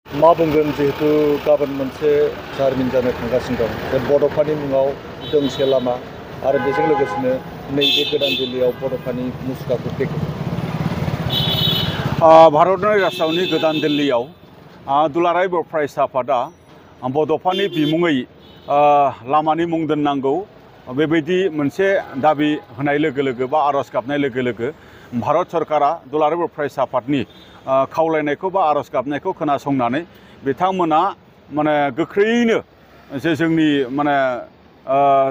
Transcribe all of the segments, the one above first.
मा बुंगोन जिहेतु गाबोन मोनसे जारिमिन जानो थांगासिनो दं बे बड'फानि मुङाव दोंसे लामा आरो बेजों लोगोसेनो नैबे गोदान दिल्लीयाव बड'फानि मुसुखाखौ बेखेवो। भारतनि राजधानी गोदान दिल्लीयाव दुलाराय बर' फरायसा आफादा बड'फानि बिमुङै लामानि मुं दोननांगौ बेबायदि मोनसे दाबि होनाय लोगो लोगो बा आर'ज गाबनाय लोगो लोगो भारत सरकारा दुलाराय बर' फरायसा आफादनि खावलायनायखौ बा आर'ज गाबनायखौ खोनासंनानै बिथांमोना माने गोख्रैयैनो जे जोंनि माने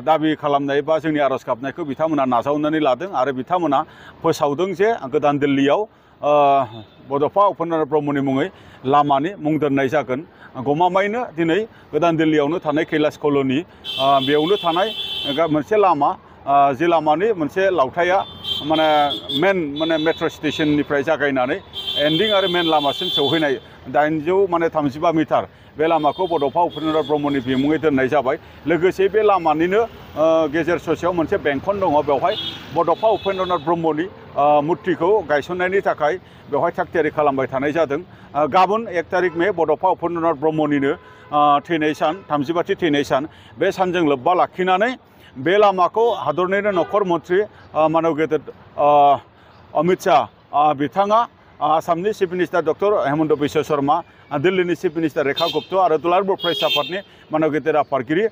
दाबि खालामनाय बा जोंनि आर'ज गाबनायखौ बिथांमोना नाजावनानै लादों आरो बिथांमोना फोसावदों जे गोदान दिल्लीयाव बड'फा उपेन्द्र ब्रह्मनि मुङै लामानि मुं दोननाय जागोन। गमामायैनो दिनै गोदान दिल्लीयावनो थानाय कैलाश कल'नि बेयावनो थानाय मोनसे लामा जे लामानि मोनसे लावथाया मेन मेट्र' स्टेशननिफ्राय जागायनानै एन्डिं आरो मेन लामासिम सौहैनाय 835 मिटार बे लामाखौ बड'फा उपेन्द्र ब्रह्मनि बिमुङै दोननाय जाबाय। लोगोसे बे लामानिनो गेजेर ससेयाव मोनसे बेंखन दङ, बेवहाय बड'फा उपेन्द्रनाथ ब्रह्मनि मुर्तिखौ गायसननायनि थाखाय बेवहाय थागथियारि खालामबाय थानाय जादों। गाबोन 1 तारिख मे बड'फा उपेन्द्रनाथ ब्रह्मनिनो थैनाय सान, 35थि थैनाय सान, बे सानजों लोब्बा लाखिनानै बे लामाखौ हादरनिनो नखर मन्थ्रि मानव गेदेर अमित शाह बिथाङा, आसामनि chief minister doctor Hemant Biswa Sharma, दिल्लीनि चिफ मिनिस्टार रेखा गुप्ता आरो दुलाराय बर' फरायसा आफादनि मानव गेदेर आफादगिरि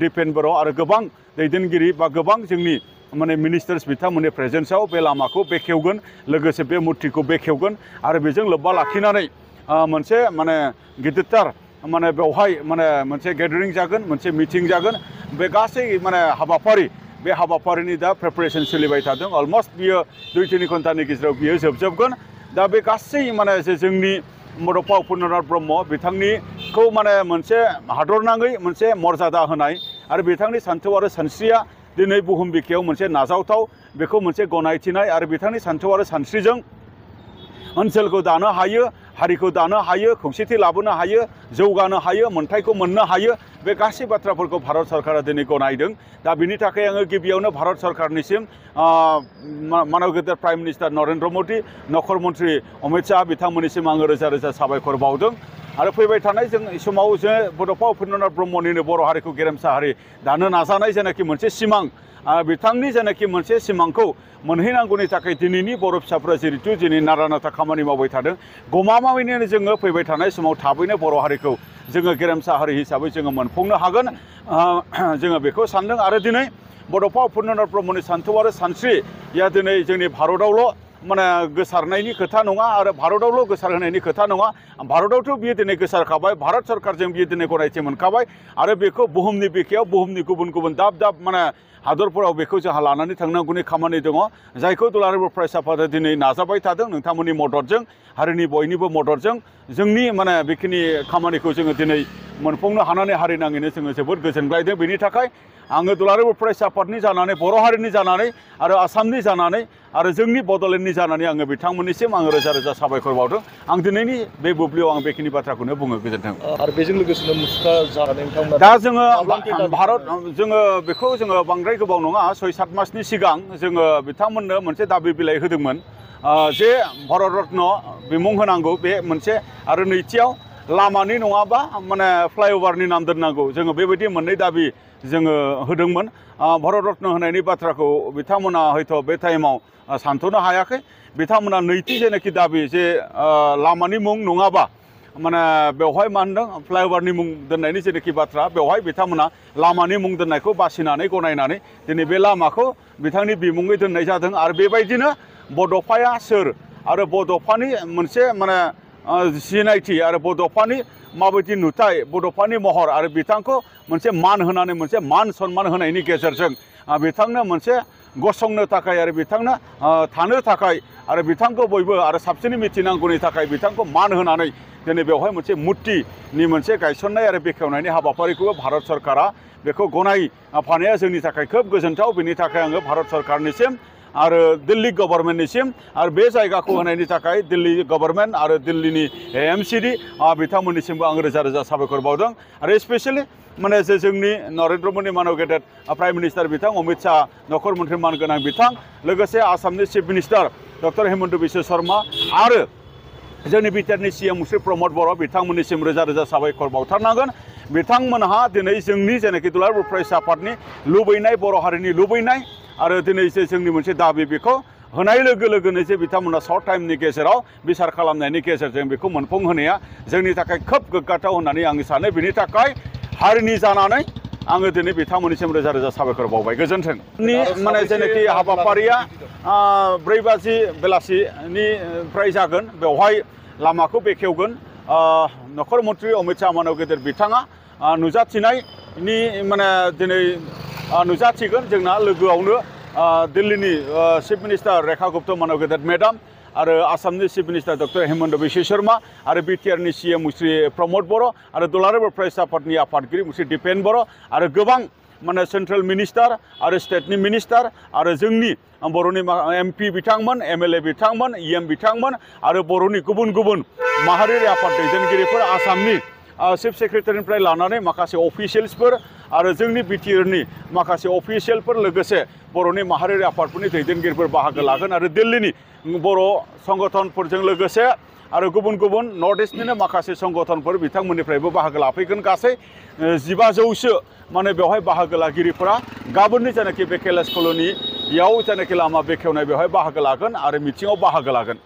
दिपेन बर' आरो गोबां दैदेनगिरि बा गोबां जोंनि मिनिस्टार्स बिथांमोननि प्रेजेन्सआव बे लामाखौ बेखेवगोन, लोगोसे बे मुर्तिखौ बेखेवगोन आरो बेजों लोब्बा लाखिनानै मोनसे गिदिरथार बेवहाय मोनसे गेदारिं जागोन, मोनसे मिटिं जागोन। बे गासै हाबाफारि बे हाबाफारिनि दा प्रिपारेसन सोलिबाय थादों। अलमस्ट बियो 2-3 घन्टानि गेजेराव बियो जोबजोबगोन। दा बे गासै जे जोंनि बड'फा उपेन्द्रनाथ ब्रह्म बिथांनिखौ मोनसे हादरनाङै मोनसे मर्यादा होनाय आरो बिथांनि सान्थौ आरो सानस्रिया दिनै बुहुम बिखायाव मोनसे नाजावथाव, बेखौ मोनसे गनायथिनाय आरो बिथांनि सान्थौ आरो सानस्रिजों ओनसोलखौ दानो हायो, हारिखौ दानो हायो, खौसेथि लाबोनो हायो, जौगानो हायो, मोन्थायखौ मोननो हायो। बे गासै बाथ्राफोरखौ भारत सरकारा दिनै गनायदों। दा बिनि थाखाय आङो गिबियावनो भारत सरकारनिसिम मानव गेदेर प्राइम मिनिस्टार नरेन्द्र मदि, नखर मन्थ्रि अमित शाह बिथांमोननिसिम आङो रोजा रोजा साबायखर बावदों। आरो फैबाय थानाय समाव जे बड'फा उपेन्द्रनाथ ब्रह्मनिनो बर' हारिखौ गेरेमसा हारि दानो नाजानाय जेनाखि मोनसे सिमां, बिथांनि जेनाखि मोनसे सिमांखौ मोनहैनांगौनि थाखाय दिनैनि बर' फिसाफोरा जिहेतु दिनै नारा नाथा खामानि मावबाय थादों, गमामायैनो जोङो फैबाय थानाय समाव थाबैनो बर' हारिखौ जोङो गेरेमसा हारि हिसाबै जोङो मोनफुंनो हागोन, जोङो बेखौ सानदों। आरो दिनै बड'फा उपेन्द्रनाथ ब्रह्मनि सान्थौ आरो सानस्रिया दिनै जोंनि भारतआवल' गोसारनायनि खोथा नङा आरो भारतआवल' गोसारहोनायनि खोथा नङा, भारतआवथ' बियो दिनै गोसारखाबाय, भारत सरकारजों बियो दिनै गनायथि मोनखाबाय आरो बेखौ बुहुमनि बिखायाव बुहुमनि गुबुन गुबुन दाब दाब हादरफोराव बेखौ जोंहा लानानै थांनांगौनि खामानि दङ, जायखौ दुलाराय बर' फरायसा आफादा दिनै नाजाबाय थादों। नोंथांमोननि मददजों, हारिनि बयनिबो मददजों जोंनि बेखिनि खामानिखौ जोङो दिनै मोनफुंनो हानानै हारिनाङैनो जोङो जोबोद गोजोनग्लायदों। बेनि थाखाय आङो दुलाराय बर' फरायसा आफादनि जानानै, बर' हारिनि जानानै आरो आसामनि जानानै आरो जोंनि बड'लेण्डनि जानानै आङो बिथांमोननिसिम आङो रोजा रोजा साबायखर बावदों। आं दिनैनि बे बुब्लियाव आं बेखिनि बाथ्राखौनो बुङो। गोजोन्थों। आरो बेजों लोगोसेनो मुसुखा जानानै नोंथांमोना दा जोङो जोङो बेखौ जोङो बांद्राय गोबाव नङा, 6-7 मासनि सिगां जोङो बिथांमोननो मोनसे दाबि बिलाइ होदोंमोन जे भारत रत्न बिमुं होनांगौ बे मोनसे, आरो नैथियाव लामानि नङाबा फ्लाइअभारनि नाम दोननांगौ। जोङो बेबायदि मोननै दाबि जोङो होदोंमोन। भारत रत्न होनायनि बाथ्राखौ बिथांमोना हयथ' बे टाइमाव सानथ'नो हायाखै। बिथांमोना नैथि जेनाखि दाबि जे लामानि मुं नङाबा बेवहाय मा होनदों फ्लाइअभारनि मुं दोननायनि जेनाखि बाथ्रा, बेवहाय बिथांमोना लामानि मुं दोननायखौ बासिनानै गनायनानै दिनै बे लामाखौ बिथांनि बिमुङै दोननाय जादों। आरो बेबायदिनो बड'फाया सोर आरो बड'फानि मोनसे सिनायथि आरो बड'फानि माबायदि नुथाय, बड'फानि महर आरो बिथांखौ मोनसे मान होनानै मोनसे मान सन्मान होनायनि गेजेरजों बिथांनो मोनसे गसंनो थाखाय आरो बिथांनो थानो थाखाय आरो बिथांखौ बयबो आरो साबसिनै मिथिनांगौनि थाखाय बिथांखौ मान होनानै दिनै बेवहाय मोनसे मुर्तिनि मोनसे गायसननाय आरो बेखेवनायनि हाबाफारिखौबो भारत सरकारा बेखौ गनायफानाया जोंनि थाखाय खोब गोजोनथाव। बेनि थाखाय आङो भारत सरकारनिसिम आरो दिल्ली गभर्नमेन्टनिसिम आरो बे जायगाखौ होनायनि थाखाय दिल्ली गभर्नमेन्ट आरो दिल्लीनि MCD बिथांमोननिसिमबो आं रोजा रोजा साबायखर बावदों। आरो स्पेसियेलि जे जोंनि नरेन्द्र मदि मानव गेदेर प्राइम मिनिस्टार बिथां अमित शाह, नखर मन्थ्रि मानगोनां बिथां, लोगोसे आसामनि chief minister doctor Hemant Biswa Sharma आरो जोंनि बिटिआरनि CM मुस्रि प्रमद बर' बिथांमोननिसिम रोजा रोजा साबायखर बावथारनांगोन बिथांमोनहा दिनै जोंनि जेनाखि दुलाराय बर' फरायसा आफादनि लुबैनाय बर' हारिनि लुबैनाय आरो दिनै जे जोंनि मोनसे दाबि बेखौ होनाय लोगो लोगोनो जे बिथांमोना सर्ट टाइमनि गेजेराव बिसार खालामनायनि गेजेरजों बेखौ मोनफुंहोनाया जोंनि थाखाय खोब गोग्गाथाव होननानै आं सानो बिनि थाखाय हारिनि जानानै आङो दिनै बिथांमोननिसिम रोजा रोजा साबायखर बावबाय गोजोन्थों माने जेनाखि हाबाफारिया 4 बाजि बेलासिनिफ्राय जागोन बेवहाय लामाखौ बेखेवगोन नखर मन्थ्रि अमित शाह मानव गेदेर बिथाङा नुजाथिनायनि माने दिनै नुजाथिगोन जोंना लोगोआवनो दिल्लीनि चिफ मिनिस्टार रेखा गुप्ता मानव गेदेर मेडाम आरो आसामनि chief minister doctor Hemant Biswa Sharma आरो बिटिआरनि CM मुस्रि प्रमद बर' आरो दुलाराय बर' फरायसा आफादनि आफादगिरि मुस्रि दिपेन बर' आरो गोबां माने सेन्ट्रेल मिनिस्टार आरो स्टेटनि मिनिस्टार आरो जोंनि बर'नि MP बिथांमोन MLA बिथांमोन EM बिथांमोन आरो बर'नि गुबुन गुबुन माहारियारि आफाद दैदेनगिरिफोर आसामनि चिफ सेक्रेटारिनिफ्राय लानानै माखासे अफिसियेल्सफोर आरो जोंनि बिटिआरनि माखासे अफिसियेलफोर लोगोसे बर'नि माहारियारि आफादफोरनि दैदेनगिरिफोर बाहागो लागोन आरो दिल्लीनि बर' संगठनफोरजों लोगोसे आरो गुबुन गुबुन नर्थ इस्टनिनो माखासे संगठनफोर बिथांमोननिफ्रायबो बाहागो लाफैगोन गासै 1500सो माने बेवहाय बाहागो लागिरिफोरा गाबोननि जेनाखि बेकेलेस कल'नियाव जेनाखि लामा बेखेवनाय बेवहाय बाहागो लागोन आरो मिथिङाव बाहागो लागोन